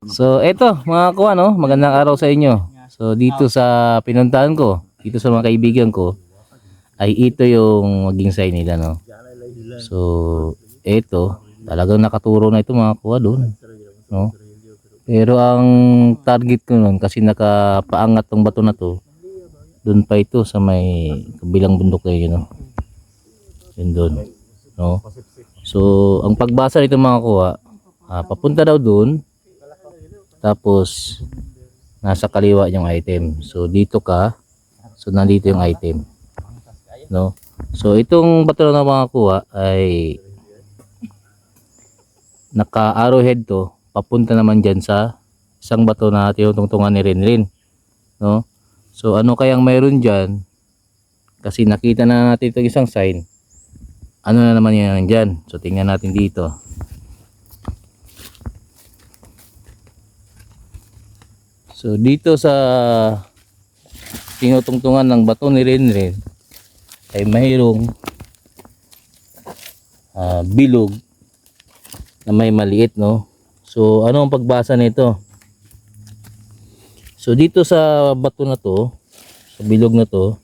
So eto mga kuha no, magandang araw sa inyo. So dito sa pinuntahan ko, dito sa mga kaibigan ko, ay ito yung maging sign nila no. So eto, talagang nakaturo na ito mga kuha doon, no. Pero ang target ko noon kasi nakapaangat tong bato na to, doon pa ito sa may kabilang bundok na yun no. Yun doon, no. So ang pagbasa nito mga kuha, papunta daw doon. Tapos nasa kaliwa yung item. So dito ka. So nandito yung item. No? So itong bato na makakuha ay naka arrowhead to. Papunta naman diyan sa isang bato na tinutungtungan ni Rinrin. No? So ano kayang mayroon diyan? Kasi nakita na natin itong isang sign. Ano na naman yan diyan? So tingnan natin dito. So dito sa tinutungtungan ng bato ni Renren ay mayroong bilog na may maliit no. So ano ang pagbasa nito? So dito sa bato na to, sa bilog na to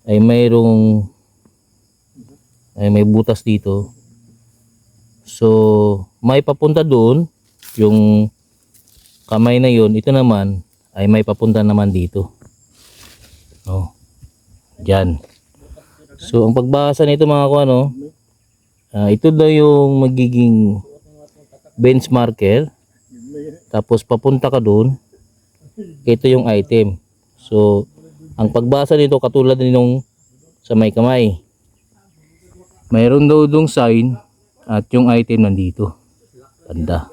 ay mayroong may butas dito. So may papunta doon yung kamay na yun, ito naman ay may papunta naman dito. Oh. Diyan. So ang pagbasa nito mga kuano, ito daw yung magiging benchmarker. Tapos papunta ka doon. Ito yung item. So ang pagbasa nito katulad nung sa may kamay. Mayroon daw dong sign at yung item nandito. Banda.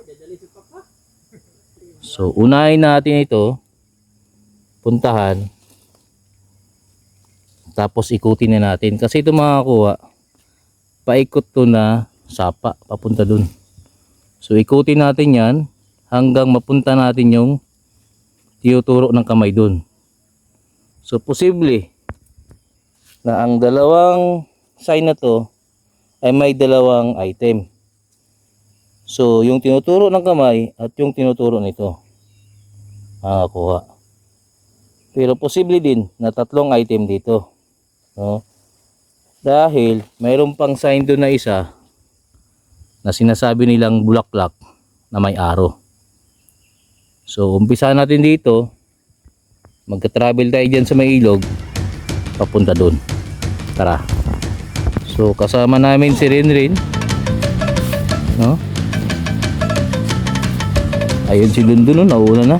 So unahin natin ito, puntahan, tapos ikutin na natin. Kasi ito makakuha, paikot to na sapa, papunta dun. So ikutin natin yan hanggang mapunta natin yung tinuturo ng kamay dun. So posible na ang dalawang sign na to ay may dalawang item. So yung tinuturo ng kamay at yung tinuturo nito makakuha. Pero posible din na tatlong item dito, no? Dahil mayroon pang sign doon na isa na sinasabi nilang bulaklak na may araw. So umpisa natin dito, magka-travel tayo dyan sa may ilog papunta doon. Tara. So kasama namin si Rinrin, no? Ayun si Lundun, no? Nauna na.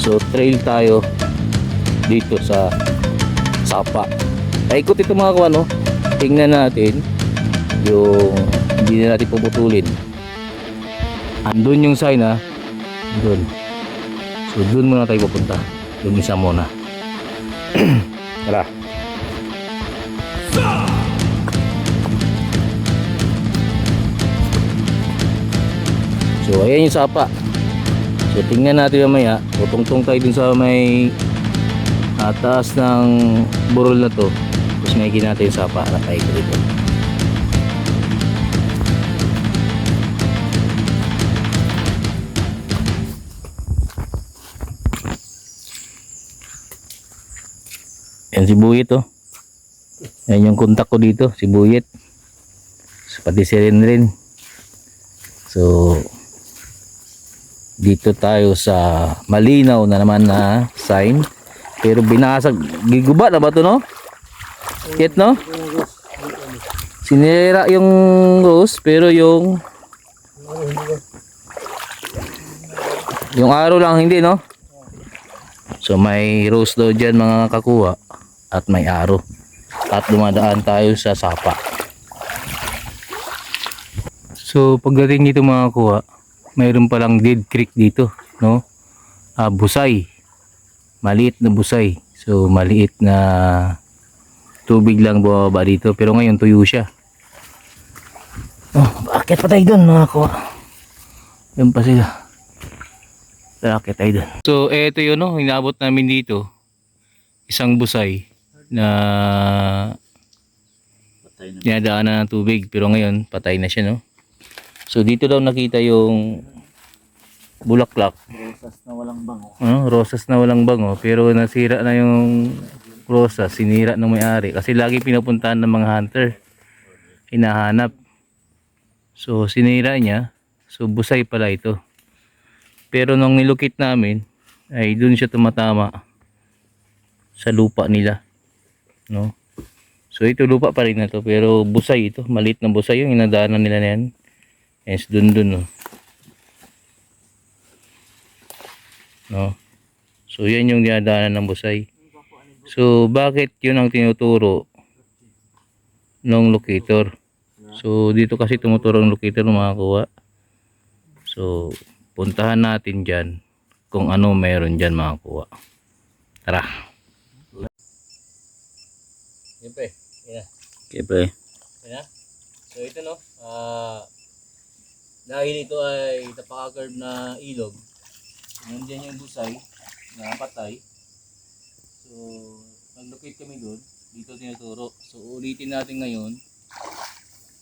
So trail tayo dito sa sapa. Paikot ito mga kuwano. Tingnan natin yung hindi na natin puputulin. Andun yung sign ha. Doon. So doon muna tayo pupunta. Doon isa muna. Tara. So ayan yung sapa. So tingnan natin mamaya. Tutungtong tayo dun sa may taas ng burol na to. Tapos makikita natin yung sapa na tayo dito. Yan si Buyit oh. Yan yung kontak ko dito, si Buyit. Pati si Rinrin. So dito tayo sa malinaw na naman na sign. Pero binasag, giguba na ba ito no? Kit no? Sinira yung rose pero yung araw lang hindi no? So may rose daw dyan mga kakuha at may araw. At dumadaan tayo sa sapa. So pagdating dito mga kakuha, mayroon palang dead creek dito, no? Busay. Maliit na busay. So maliit na tubig lang bumababa dito pero ngayon tuyo siya. Oh, bakit pa tayo doon mga kakuha? Yan pa sila. Rakit tayo dun. So, eto yun, no? Hinabot namin dito. Isang busay na dinadaanan ng tubig. Pero ngayon, patay na siya, no? So, dito daw nakita yung bulaklak. Rosas na walang bango. Rosas na walang bango. Pero nasira na yung rosas. Sinira ng may-ari. Kasi lagi pinapuntahan ng mga hunter. Hinahanap. So, sinira niya. So, busay pala ito. Pero nung nilukit namin, ay dun siya tumatama sa lupa nila. No? So, ito lupa pa rin na to. Pero busay ito. Maliit na busay yung inadaanan nila na yan. Yes, dun. No? No? So, yan yung dinadaanan ng busay. So, bakit yun ang tinuturo ng locator? So, dito kasi tumuturo ng locator ng mga kuha. So, puntahan natin dyan kung ano meron dyan mga kuha. Tara. Siyempre, yan na. Siyempre. Yan na. So, ito no. Dahil ito ay napaka-curve na ilog. Nandiyan yung busay na patay. So, nag-locate kami doon. Dito tinuturo. So, ulitin natin ngayon.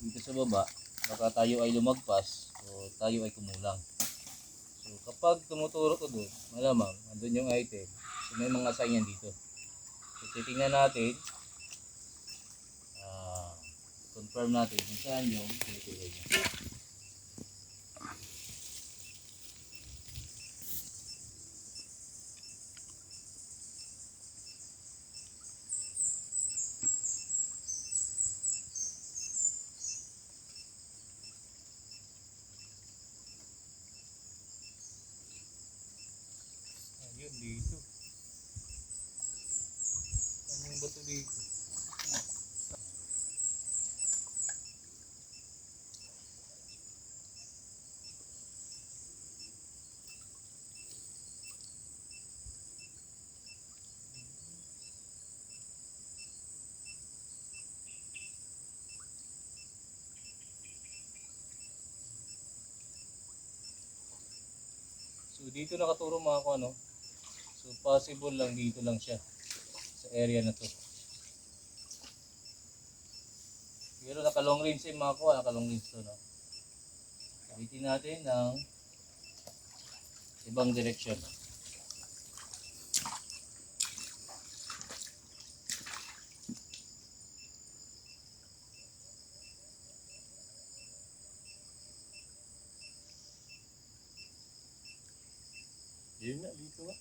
Dito sa baba. Baka tayo ay lumagpas. O tayo ay kumulang. So, kapag tumuturo ko doon, malamang, andun yung item. So, may mga sign yan dito. So, titingnan natin. Confirm natin kung saan yung tinuturo niya. Ayun, dito. Ano yung bato dito? So dito nakaturo mga ko ano. So possible lang dito lang siya sa area na to. Pero naka-long range yung mga ko, naka-long range to no. Sabitin natin ng ibang direction. Yun na, dito na.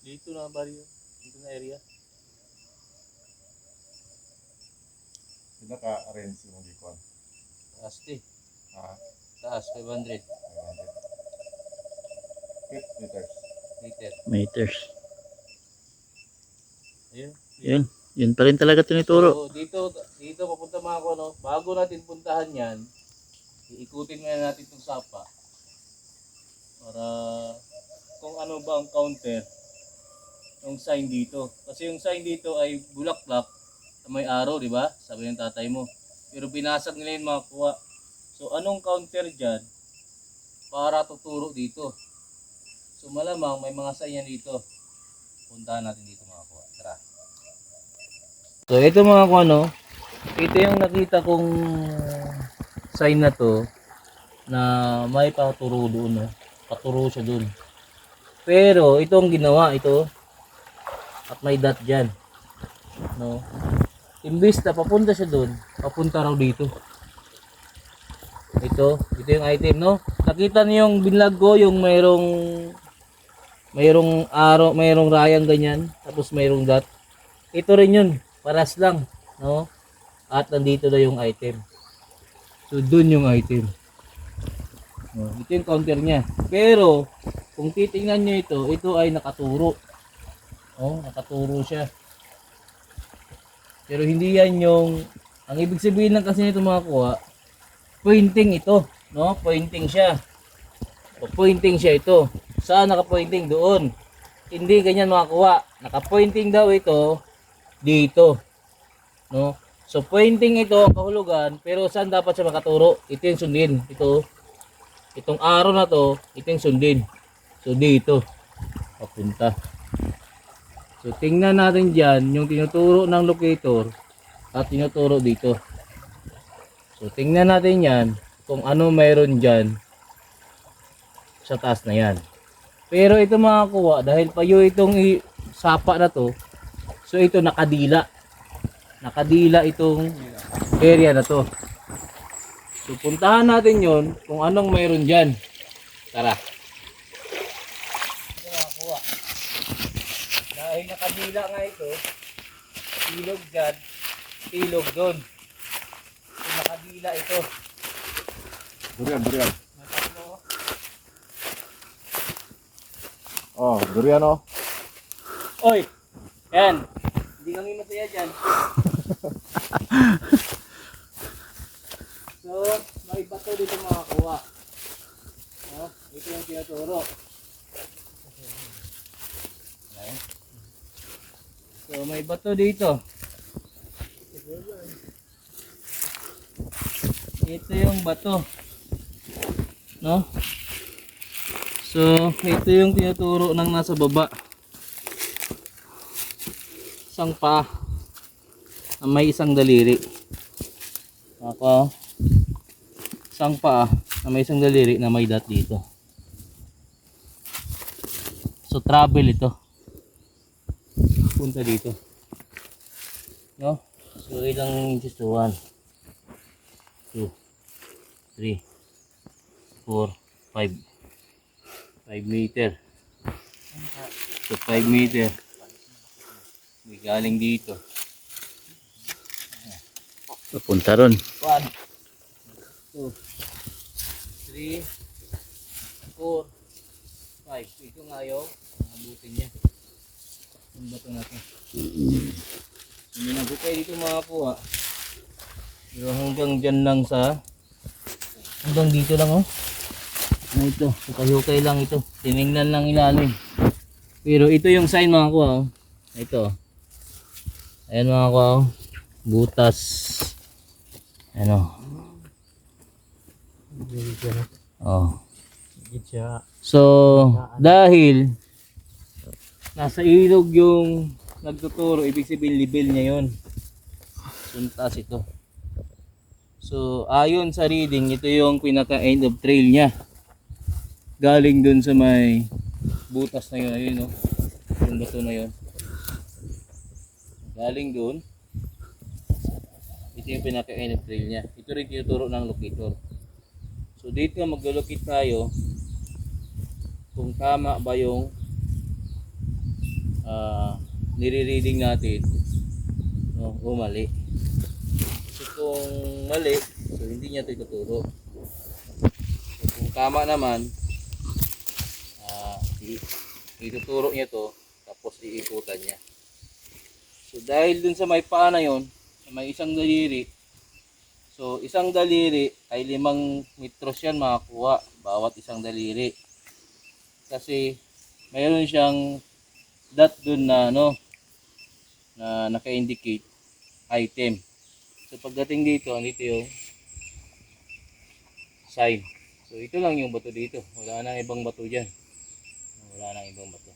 Dito na baryo. Dito na area. Pinaka-arrange yung gikon. Taas di. Ah, Taas, 500 500. 8 meters. meter. Meters. Ayun. Yun. Yun pa rin talaga tinuturo. So dito papunta mga ko no. Bago natin puntahan yan, iikutin muna natin itong sapa. Para kung ano ba ang counter yung sign dito. Kasi yung sign dito ay bulaklak na may araw, di ba? Sabi ng tatay mo. Pero binasag nila yung mga kuha. So anong counter dyan para tuturo dito? So malamang may mga sign yan dito. Puntahan natin dito mga kuha. Tara. So ito mga kuha no. Ito yung nakita kong sign na to na may paturo doon no. Paturo siya doon. Pero ito ang ginawa ito at may dot dyan no. Imbis na papunta siya doon, papunta raw dito. Ito yung item no. Nakita niyo yung binlog ko yung mayroong araw, mayroong rayang ganyan, tapos mayroong dot. Ito rin yun, paras lang no. At nandito na yung item. So doon yung item. No, ito yung counter niya. Pero kung titingnan nyo ito ay nakaturo. Oh, nakaturo siya. Pero hindi yan yung, ang ibig sabihin lang kasi nito mga kuha, pointing ito, no? Pointing siya. O pointing siya ito. Saan naka-pointing? Doon. Hindi ganyan mga kuha. Naka-pointing daw ito dito. No? So pointing ito ang kahulugan, pero saan dapat siya makaturo? Ito yung sundin. Itong araw na to, ito yung sundin. So dito, papunta. So tingnan natin dyan yung tinuturo ng locator at tinuturo dito. So tingnan natin yan kung ano mayroon dyan sa taas na yan. Pero ito mga kuha, dahil payo itong sapa na to, so ito nakadila. Nakadila itong area na to. So puntahan natin yon kung anong mayroon dyan. Tara. Ito mga kuha. Dahil nakadila nga ito, ilog dyan, ilog doon. So nakadila ito. Durian, durian. May tatlo. Oh, durian oh. Oy! Yan! Hindi kami masaya dyan. So, may bato dito mga kuha. Oh, ito yung tinuturo. Okay. So, may bato dito. Ito yung bato. No? So, ito yung tinuturo ng nasa baba. Isang pa na may isang daliri. Ako, isang pa na may isang daliri na may dot dito. So, travel ito. Punta dito. No? So, ilang inches to? 1, 2, 3, 4, 5. 5 meter. So 5 meter. May galing dito. Papunta ron. 1, 2, 3, 4, 5. Ito nga yung abutin niya. Ang bato natin. Hindi na bukay dito mga kuha. Pero hanggang dyan lang sa hanggang dito lang oh. Ano ito? Hukay lang ito. Tinignan lang ilalim. Pero ito yung sign mga kuha oh. Ito. Ayan mga kuha oh. Butas. Ano? Oh. So, dahil nasa ilog yung nagtuturo, ibig sabihin level niya yun. Suntas ito. So, ayon sa reading, ito yung pinaka end of trail niya. Galing dun sa may butas na yun. Ayun no? Yung bato na yun. Galing dun. Ito yung pinaka end of trail niya. Ito rin tinuturo ng locator. So, dito mag-locate tayo kung tama ba yung nire-reading natin o mali. So kung mali, so hindi niya ito ituturo. So kung tama naman, ituturo niya to tapos iikutan niya. So dahil dun sa may paa na yon, may isang daliri, so isang daliri ay 5 metros yan makakuha bawat isang daliri. Kasi mayroon siyang dot dun na na naka-indicate item. So pagdating dito, andito yung sign. So ito lang yung bato dito. Wala nang ibang bato diyan. Wala nang ibang bato.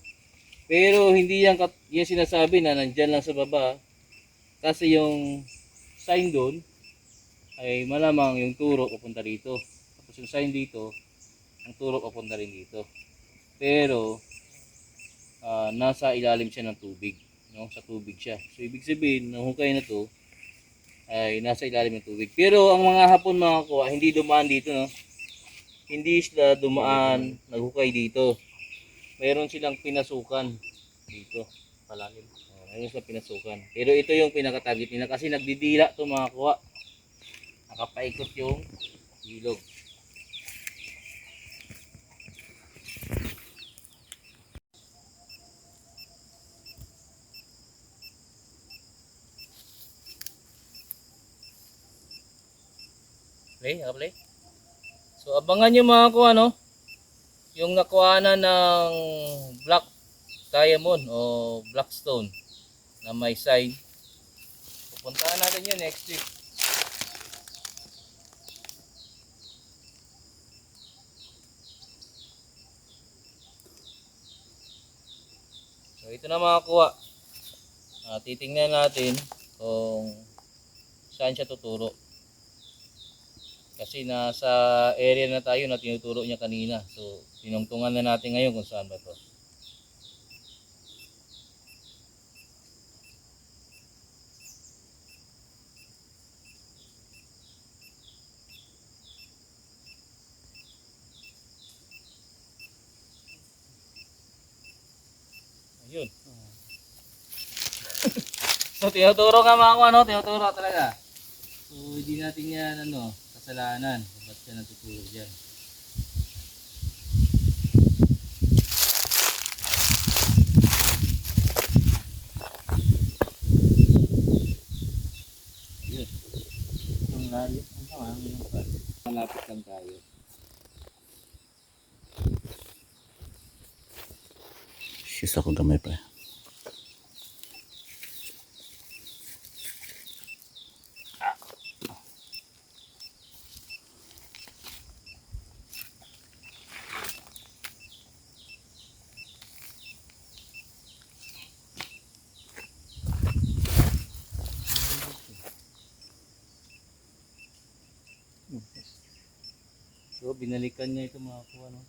Pero hindi yan sinasabi na nandyan lang sa baba. Kasi yung sign doon ay malamang yung turo papunta dito. Tapos yung sign dito, ang turo papunta rin dito. Pero nasa ilalim siya ng tubig, no? Sa tubig siya. So ibig sabihin, ng hukay na to ay nasa ilalim ng tubig. Pero ang mga Hapon mga kuha, hindi dumaan dito, no? Hindi sila dumaan, naghukay dito. Mayroon silang pinasukan dito, palalim. Mayroon silang pinasukan. Pero ito yung pinaka-target nila kasi nagdidila to mga kuha. Nakapaikot yung ilog. Play, play. So abangan nyo mga kuha, no? Yung nakuha na ng black diamond o black stone na may sign. Pupuntahan natin yun next week. So ito na mga kuha. Titingnan natin kung saan siya tuturo. Kasi nasa area na tayo na tinuturo niya kanina. So tinungtungan na natin ngayon kung saan ba to. Ayun. So tinuturo nga mga kuha, no? Tinuturo talaga. So hindi natin yan kasalanan. Ba't siya natuturo dyan? Ayun. Ang layo. Malapit lang tayo. Sis ako gamay pa. So binalikan niya ito mga kuha, no?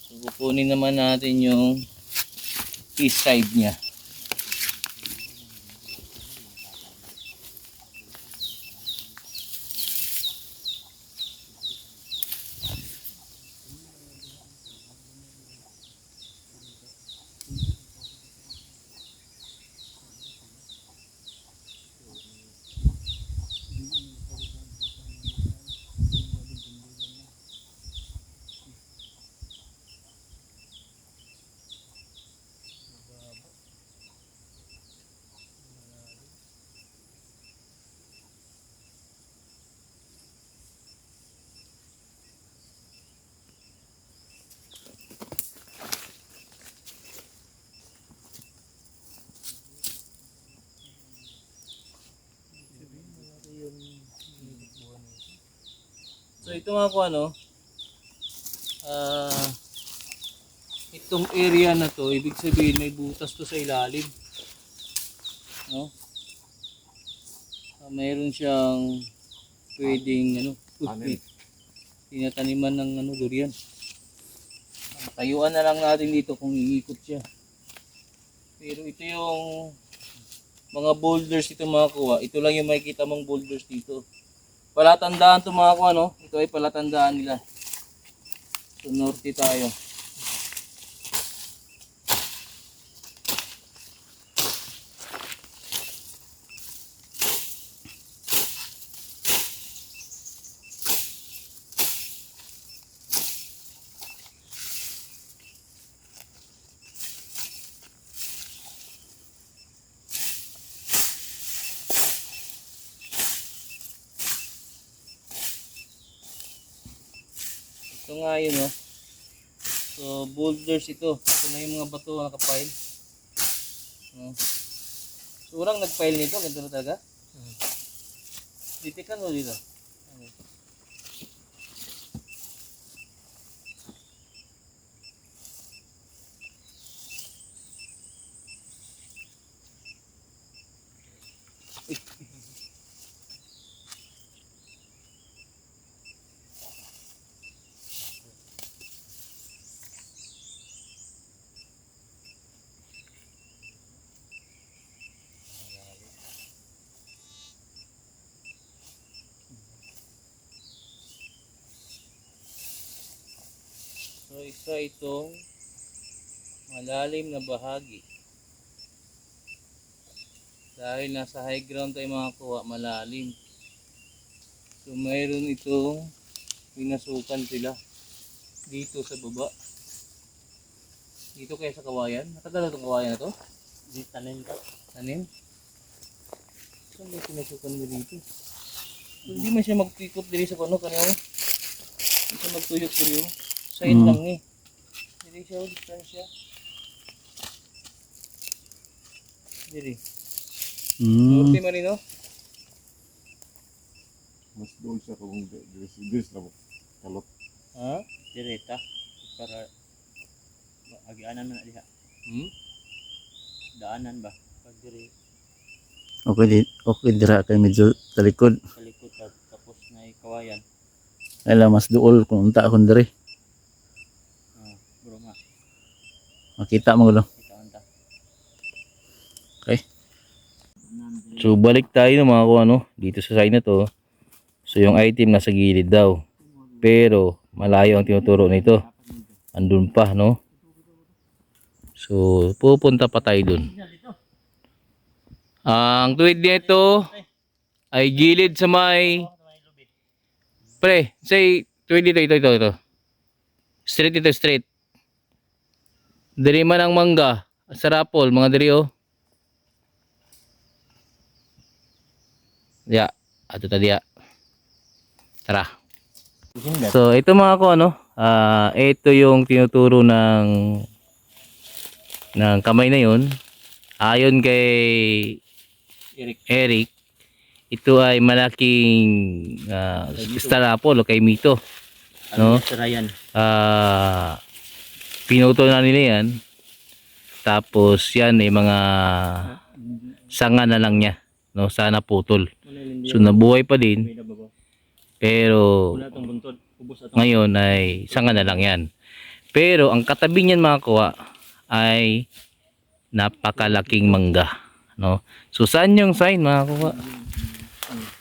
So kukunin naman natin yung east side niya. So ito mga kuha, no? Itong area na to, ibig sabihin may butas to sa ilalim. No? Mayroon siyang pwedeng Tanim. tinataniman ng durian. Tayuan na lang natin dito kung iikot siya. Pero ito yung mga boulders ito mga kuha. Ito lang yung makikita mong boulders dito. Palatandaan to mga kuha, no? Ito ay palatandaan nila. So norte tayo. Ito nga yun, no? So boulders ito. Ito na yung mga bato na nakapile. No? So walang nagpile nito. Ganito na talaga. Titikan mo dito. So isa itong malalim na bahagi. Dahil nasa high ground tayo mga kuha, malalim. So mayroon itong pinasukan sila dito sa baba. Dito kaya sa kawayan. Matagal na itong kawayan na to? Di tanim ka. Tanim? Saan may pinasukan mo dito? So, hindi man siya magkikot diri sa kano kanyo. Hindi siya magtuyok diri. Side lang eh. Diri siya, distansya. Diri. Norte Marino. Mas doon siya kung dis na mo. Kalot. Ha? Direta. Para agianan na diha. Daanan ba? Pag diri Okay dira kay medyo talikod. sa likod tapos na kawayan. Ala mas duol kung unta akong diri. Bro nga. Makita mo gulo. Kita anta. Okay. So balik tayo ng mga kung ano dito sa side na to. So yung item nasa gilid daw. Pero malayo ang tinuturo nito. Andun pa, no? So pupunta pa tayo dun. Ang tuwid nito ay gilid sa may pre, say tuwid dito, ito. Straight ito, straight. Diri man ang mangga, sarapol, mga diri oh. Ya, ato ta diya. Tara. So ito mga ko ano, ito yung tinuturo ng kamay na yun. Ayon kay Eric, ito ay malaking starapol o kay Mito. No? Sa Ryan. Pinuto na nila yan. Tapos yan ay mga sanga na lang niya. No? Sana putol. So nabuhay pa din. Pero Wala tong buntod. Ubos atong ngayon ay sanga na lang yan. Pero ang katabi niyan mga kuha ay napakalaking mangga. No? So saan yung sign mga kuha?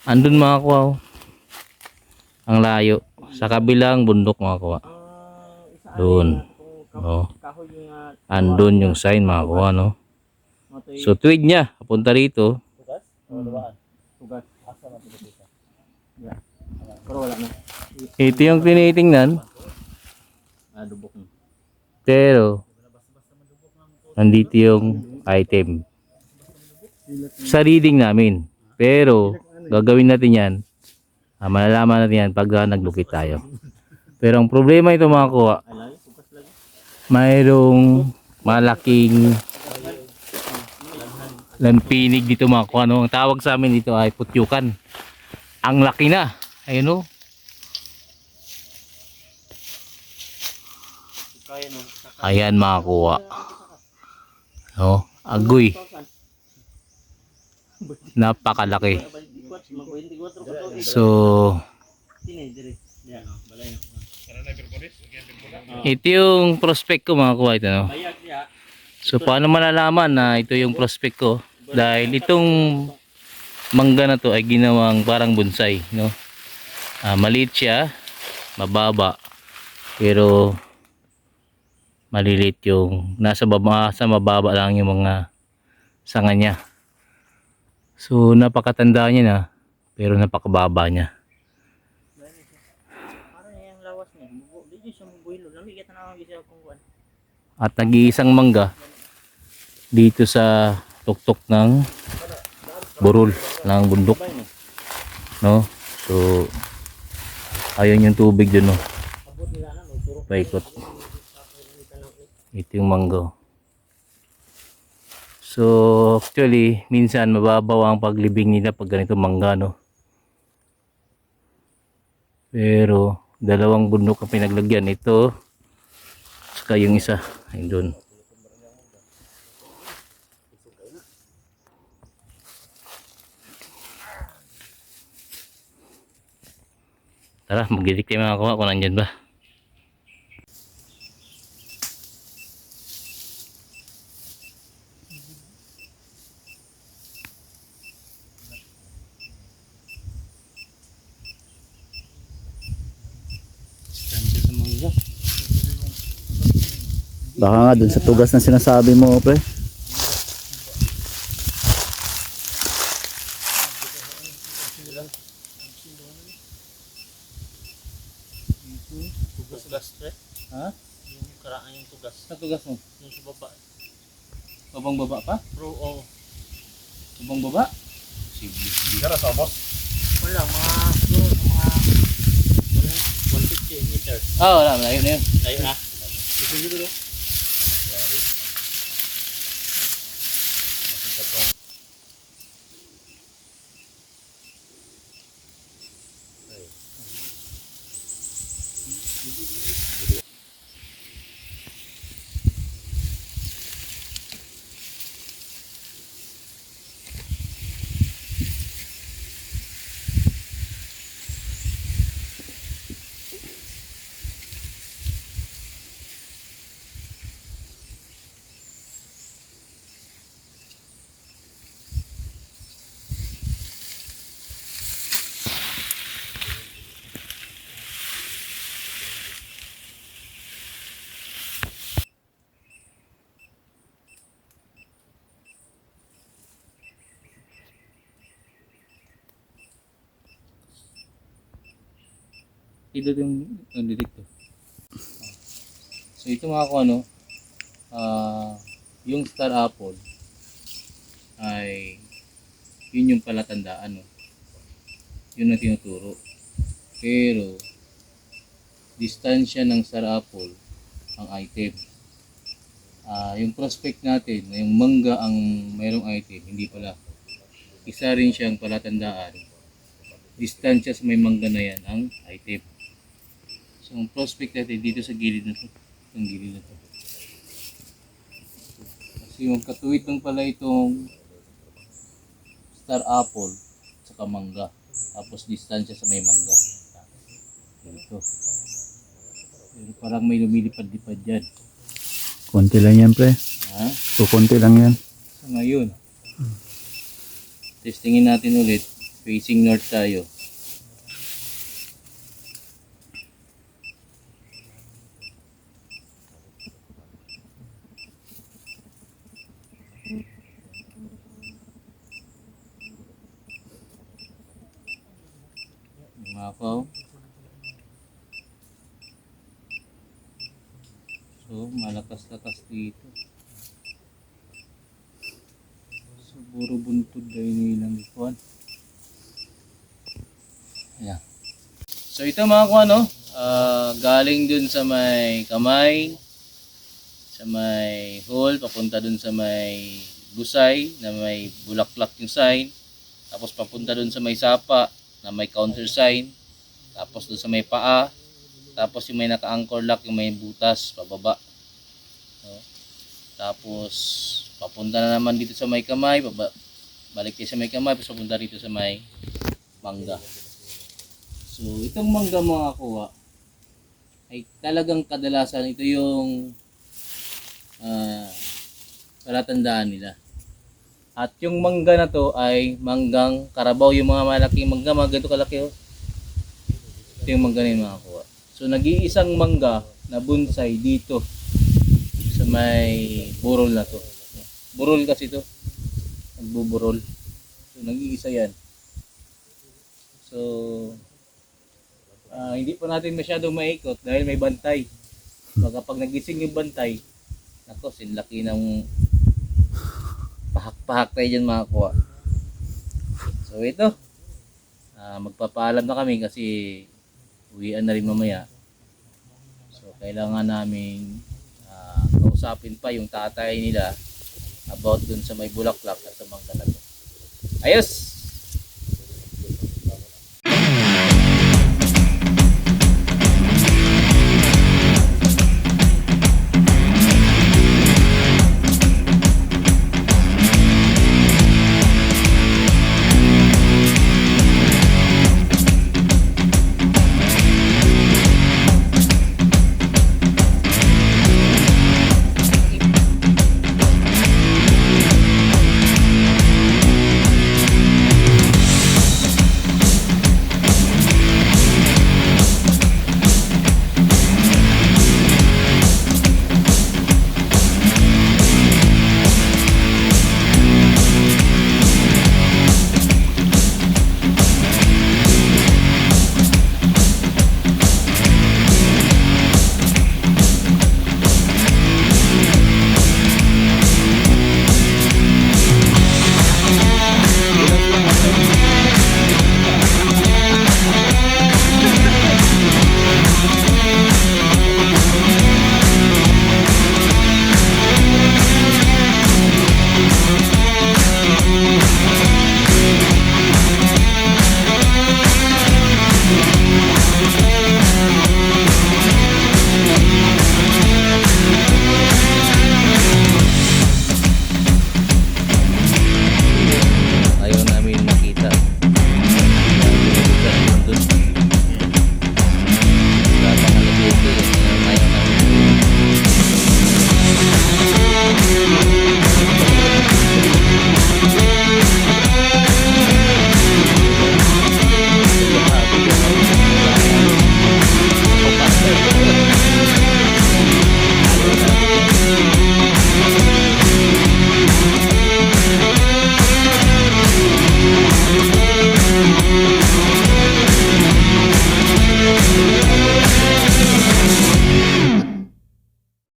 Andun mga kuha. Oh. Ang layo. Sa kabilang bundok mga kuha. Doon. No? Andun yung sign mga kuha. No? So tuwid niya. Papunta rito. tugas o luwaan. Tugas. Asa na tugas ito. Yeah. Pero wala na. Ito yung tinitingnan. Dubok na. Pero nandito yung item. Sa reading namin. Pero gagawin natin yan. Malalaman natin yan pag naglukit tayo. Pero ang problema ito mga kuha, Alay, tugas lagi. mayroong malaking lampinig dito mga kuha. No? Ang tawag sa amin dito ay putyukan. Ang laki na. Ayun o. Kaya no. Ayan mga kuha. No? Agoy. Napakalaki. So, Sini diri. Yeah, balay na. ito yung prospect ko mga kuha ito. No? Bayag diha. So, paano malalaman na ito yung prospect ko? Dahil itong mangga na to ay ginawang parang bonsai. No? Maliit siya. Mababa. Pero maliliit yung nasa mababa lang yung mga sanga niya. So napakatanda niya na pero napakababa niya. Para yung lawas niya. Di siya mabuhilo. Lamig kita na gisa kung kuan. At nag-iisang mangga dito sa tuktok ng burol ng bundok. No? So ayun yung tubig dun, no? Paikot. Ito yung mangga. So actually minsan mababaw ang paglibing nila pag ganito mangga, no? Pero dalawang bundok ang pinaglagyan. Ito saka yung isa ayun doon. Tara, mag-edit tayo mga kuha kung nandyan ba. Baka nga dun sa tugas na sinasabi mo, pre. Tugas tre. Ha? Yung karaan yung tugas. Sa tugas mo? Yung sa baba. Babang baba pa? Bro, oh. Babang baba? Hindi ka na sa boss. Wala, siguro mga 150 meters. Wala, malayo na yun. Layo na. Ito yung nandito. So ito mga ko ano, yung star apple ay yun yung palatandaan, no? Yun ang tinuturo. Pero distansya ng star apple ang item. Yung prospect natin na yung mangga ang mayroong item, hindi pala. Isa rin siyang palatandaan. Distansya sa may mangga na yan ang item. So ang prospect natin dito sa gilid na to. Itong gilid na to. Kasi yung katuwid lang pala itong star apple saka mangga. Tapos distansya sa may mangga. Dito. Pero parang may lumilipad-lipad dyan. Konti lang yan, pre. Ha? So, konti lang yan. So ngayon, testingin natin ulit. Facing north tayo. Makaw. So, malakas-lakas dito. Siguro buntod dahil nilang ikuan. Ayan. So, ito mga kuha, no? Galing dun sa may kamay, sa may hole, papunta dun sa may busay, na may bulaklak yung sign. Tapos papunta dun sa may sapa, na may counter sign. Tapos dun sa may paa. Tapos yung may naka-anchor lock, yung may butas, pababa. No? Tapos, papunta na naman dito sa may kamay, balik tayo sa may kamay, tapos papunta dito sa may mangga. So, itong mangga mga kuha, ay talagang kadalasan ito yung palatandaan nila. At yung mangga na to ay manggang Carabao, yung mga malaking mangga, mga ganito kalaki oh. Ito yung mangga na yung mga kuha. So, nag-iisang mangga na bonsai dito sa may burol na to. Burol kasi to. Nagbuburol. So, nag-iisa yan. So, hindi pa natin masyadong maikot dahil may bantay. Baka pag nagising yung bantay, nako, sinlaki ng pahak-pahak tayo dyan mga kuha. So, ito. Magpapaalam na kami kasi uwian na rin mamaya. So, kailangan namin kausapin pa yung tatay nila about dun sa may bulaklak at sa mangga na to. Ayos!